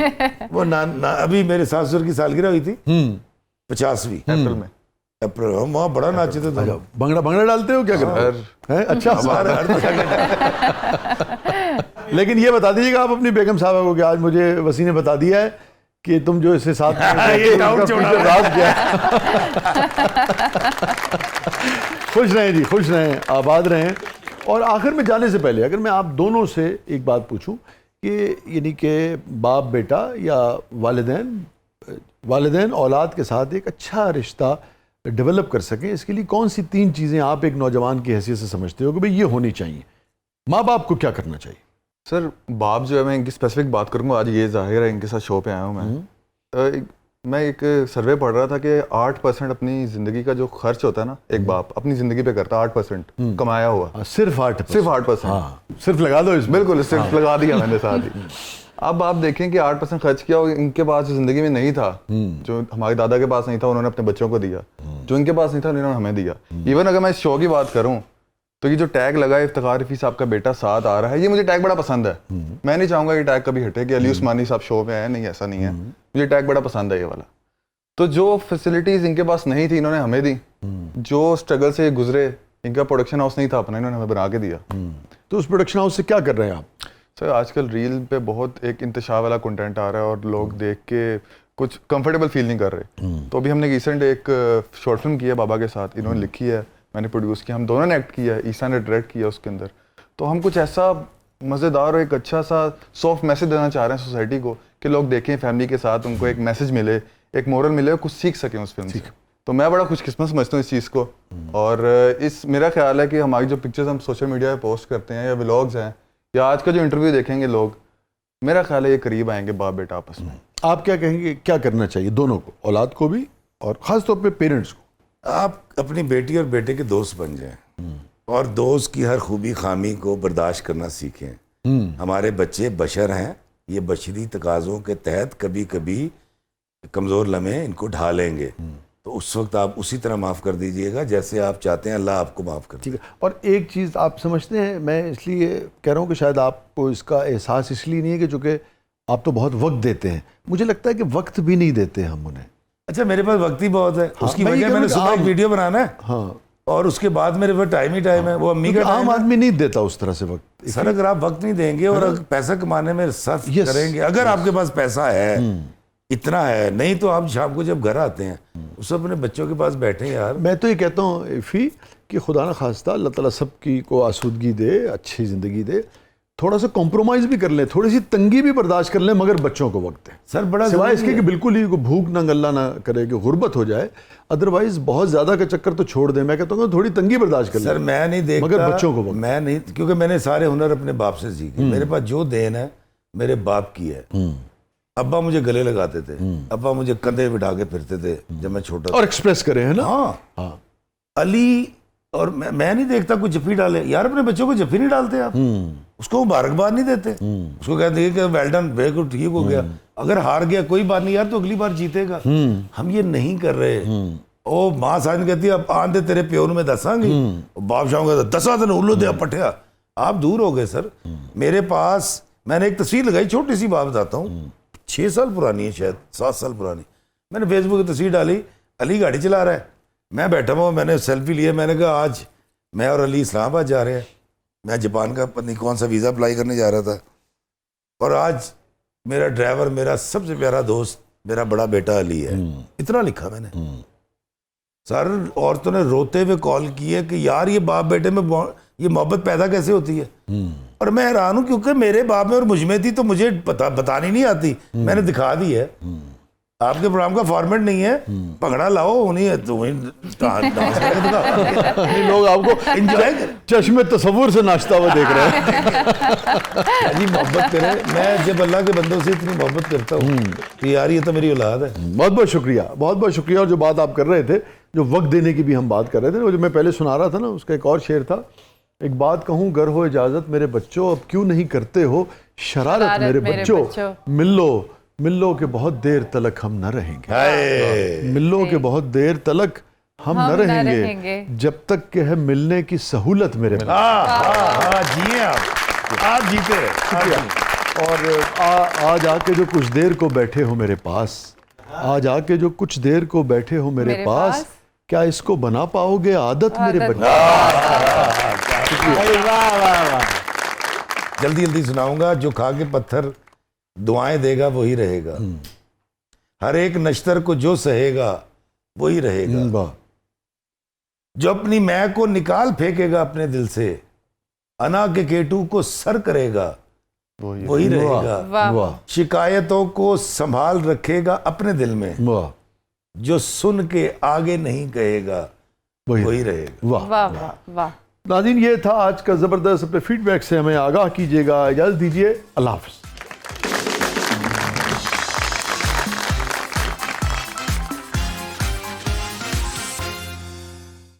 وہ ابھی میرے ساسر کی سالگرہ ہوئی تھی 85ویں اپریل میں. اپریل. ہم وہاں بڑا ناچے تھے. بھنگڑا ڈالتے ہو کیا کرتے ہیں؟ اچھا. لیکن یہ بتا دیجیے گا آپ اپنی بیگم صاحبہ کو کہ آج مجھے وسیع نے بتا دیا ہے کہ تم جو اس کے ساتھ راز کیا. خوش رہیں جی, خوش رہیں, آباد رہیں. اور آخر میں جانے سے پہلے اگر میں آپ دونوں سے ایک بات پوچھوں کہ یعنی کہ باپ بیٹا یا والدین اولاد کے ساتھ ایک اچھا رشتہ ڈیولپ کر سکیں, اس کے لیے کون سی 3 چیزیں آپ ایک نوجوان کی حیثیت سے سمجھتے ہو کہ بھئی یہ ہونی چاہیے؟ ماں باپ کو کیا کرنا چاہیے؟ سر باپ جو ہے, میں ان کی اسپیسیفک بات کروں گا, آج یہ ظاہر ہے ان کے ساتھ شو پہ آیا ہوں میں ایک سروے پڑھ رہا تھا کہ 8% اپنی زندگی کا جو خرچ ہوتا ہے نا ایک باپ اپنی زندگی پہ کرتا ہے, 8% کمایا ہوا. صرف 8%. ہاں صرف لگا دو اس میں. بالکل صرف لگا دیا میں نے ساتھ ہی. اب آپ دیکھیں کہ 8% خرچ کیا, ان کے پاس جو زندگی میں نہیں تھا, جو ہمارے دادا کے پاس نہیں تھا, انہوں نے اپنے بچوں کو دیا. جو ان کے پاس نہیں تھا انہوں نے ہمیں دیا. ایون اگر میں اس شو کی بات کروں تو یہ جو ٹیگ لگا ہے افتخار رفیع صاحب کا بیٹا ساتھ آ رہا ہے, یہ مجھے ٹیگ بڑا پسند ہے. میں نہیں چاہوں گا یہ ٹیگ کبھی ہٹے کہ علی عثمانی صاحب شو پہ آئے, نہیں ایسا نہیں ہے. مجھے ٹیگ بڑا پسند ہے یہ والا. تو جو فیسلٹیز ان کے پاس نہیں تھی انہوں نے ہمیں دی, جو اسٹرگل سے گزرے, ان کا پروڈکشن ہاؤس نہیں تھا اپنا, انہوں نے ہمیں بنا کے دیا. تو اس پروڈکشن ہاؤس سے کیا کر رہے ہیں آپ؟ سر آج کل ریل پہ بہت ایک انتشار والا کنٹینٹ آ رہا ہے اور لوگ دیکھ کے کچھ کمفرٹیبل فیل نہیں کر رہے. تو ابھی ہم نے ریسنٹ ایک شارٹ فلم کی ہے بابا کے ساتھ, انہوں نے لکھی ہے, میں نے پروڈیوس کیا, ہم دونوں نے ایکٹ کیا ہے, عیسیٰ نے ڈائریکٹ کیا اس کے اندر. تو ہم کچھ ایسا مزیدار اور ایک اچھا سا سافٹ میسج دینا چاہ رہے ہیں سوسائٹی کو کہ لوگ دیکھیں فیملی کے ساتھ, ان کو ایک میسج ملے, ایک مورل ملے, کچھ سیکھ سکیں اس فلم سے. تو میں بڑا خوش قسمت سمجھتا ہوں اس چیز کو. اور اس میرا خیال ہے کہ ہماری جو پکچرز ہم سوشل میڈیا پہ پوسٹ کرتے ہیں یا ولاگز ہیں یا آج کا جو انٹرویو دیکھیں گے لوگ, میرا خیال ہے یہ قریب آئیں گے باپ بیٹا آپس میں. آپ کیا کہیں گے, کیا کرنا چاہیے دونوں کو, اولاد کو بھی اور خاص طور پہ پیرنٹس کو؟ آپ اپنی بیٹی اور بیٹے کے دوست بن جائیں اور دوست کی ہر خوبی خامی کو برداشت کرنا سیکھیں. ہمارے بچے بشر ہیں, یہ بشری تقاضوں کے تحت کبھی کبھی کمزور لمحے ان کو ڈھالیں گے, تو اس وقت آپ اسی طرح معاف کر دیجئے گا جیسے آپ چاہتے ہیں اللہ آپ کو معاف کر دے. ٹھیک ہے. اور ایک چیز آپ سمجھتے ہیں, میں اس لیے کہہ رہا ہوں کہ شاید آپ کو اس کا احساس اس لیے نہیں ہے کہ چونکہ آپ تو بہت وقت دیتے ہیں, مجھے لگتا ہے کہ وقت بھی نہیں دیتے ہم انہیں. اچھا میرے پاس وقت ہی بہت ہے, اس کی وجہ میں نے صبح ایک ویڈیو بنانا ہے, ہاں, اور اس کے بعد میرے پاس ٹائم ہی ٹائم ہے. وہ امی کا عام آدمی نہیں دیتا اس طرح سے وقت. سر اگر آپ وقت نہیں دیں گے اور پیسہ کمانے میں صرف کریں گے, اگر آپ کے پاس پیسہ ہے اتنا ہے, نہیں تو آپ شام کو جب گھر آتے ہیں اس اپنے بچوں کے پاس بیٹھیں یار. میں تو یہ کہتا ہوں ایفی کہ خدا نہ خواستہ اللہ تعالیٰ سب کی کو آسودگی دے, اچھی زندگی دے, تھوڑا سا کمپرومائز بھی کر لیں, تھوڑی سی تنگی بھی برداشت کر لیں, مگر بچوں کو وقت دیں. سر بڑا سوائے اس کے کہ بالکل ہی بھوک ننگ اللہ نہ کرے کہ غربت ہو جائے, ادروائز بہت زیادہ کا چکر تو چھوڑ دیں. میں کہتا ہوں تھوڑی تنگی برداشت کر لیں. سر میں نہیں دیکھتا, مگر بچوں کو وقت, میں نہیں, کیونکہ میں نے سارے ہنر اپنے باپ سے سیکھے. میرے پاس جو دین ہے میرے باپ کی ہے. ابا مجھے گلے لگاتے تھے, ابا مجھے کندھے بٹھا کے پھرتے تھے جب میں چھوٹا تھا, اور ایکسپریس کرے ہیں نا. ہاں علی, اور میں نہیں دیکھتا کوئی جفی ڈالے. یار اپنے بچوں کو جفی نہیں ڈالتے آپ, اس کو مبارکباد نہیں دیتے, اس کو کہتے ہیں کہ ویل ڈن, بالکل ٹھیک ہو گیا, اگر ہار گیا کوئی بات نہیں یار, تو اگلی بار جیتے گا. ہم یہ نہیں کر رہے. او ماں سائن کہتی ہے اب آن دے تیرے پیو میں دساں گی, باپ شاہ کہتا دسا دن اولو دے پٹھیا. آپ دور ہو گئے سر. میرے پاس میں نے ایک تصویر لگائی, چھوٹی سی بات بتاتا ہوں, 6 سال پرانی ہے, شاید 7 سال پرانی. میں نے فیس بک کی تصویر ڈالی, علی گاڑی چلا رہا ہے, میں بیٹھا ہوں, میں نے سیلفی لیا. میں نے کہا آج میں اور علی اسلام آباد جا رہے ہیں, میں جاپان کا پتہ نہیں کون سا ویزا اپلائی کرنے جا رہا تھا, اور آج میرا ڈرائیور میرا سب سے پیارا دوست میرا بڑا بیٹا علی ہے. اتنا لکھا میں نے. سر عورتوں نے روتے ہوئے کال کی ہے کہ یار یہ باپ بیٹے میں یہ محبت پیدا کیسے ہوتی ہے. اور میں حیران ہوں کیونکہ میرے باپ میں اور مجھ میں تھی تو مجھے بتانی نہیں آتی, میں نے دکھا دی ہے. آپ کے پروگرام کا فارمیٹ نہیں ہے, پگڑا لاؤ انہیں لوگ آپ کو انجوائے چشم تصور سے ناشتہ ہوا دیکھ رہے ہیں. جی محبت کرے. میں جب اللہ کے بندوں سے اتنی محبت کرتا ہوں کہ یار یہ تو میری اولاد ہے. بہت بہت شکریہ, بہت بہت شکریہ. اور جو بات آپ کر رہے تھے, جو وقت دینے کی بھی ہم بات کر رہے تھے, وہ جو میں پہلے سنا رہا تھا نا, اس کا ایک اور شعر تھا, ایک بات کہوں گر ہو اجازت میرے بچوں, اب کیوں نہیں کرتے ہو شرارت میرے بچوں, ملو کہ بہت دیر تلک ہم نہ رہیں گے, ملو کہ بہت دیر تلک ہم نہ رہیں گے, جب تک کہ ہے ملنے کی سہولت میرے بچوں. جی آپ جیتے. اور آج آ کے جو کچھ دیر کو بیٹھے ہو میرے پاس, آج آ کے جو کچھ دیر کو بیٹھے ہو میرے پاس, کیا اس کو بنا پاؤ گے عادت میرے بچوں. جلدی جلدی سناؤں گا. جو کھا کے پتھر دعائیں دے گا وہی رہے گا, ہر ایک نشتر کو جو سہے گا وہی رہے گا, جو اپنی میں کو نکال پھینکے گا اپنے دل سے, انا کے کیٹو کو سر کرے گا وہی رہے گا, شکایتوں کو سنبھال رکھے گا اپنے دل میں, جو سن کے آگے نہیں کہے گا وہی رہے گا. ناظرین یہ تھا آج کا زبردست. اپنے فیڈ بیک سے ہمیں آگاہ کیجیے گا. اجازت دیجیے, اللہ حافظ.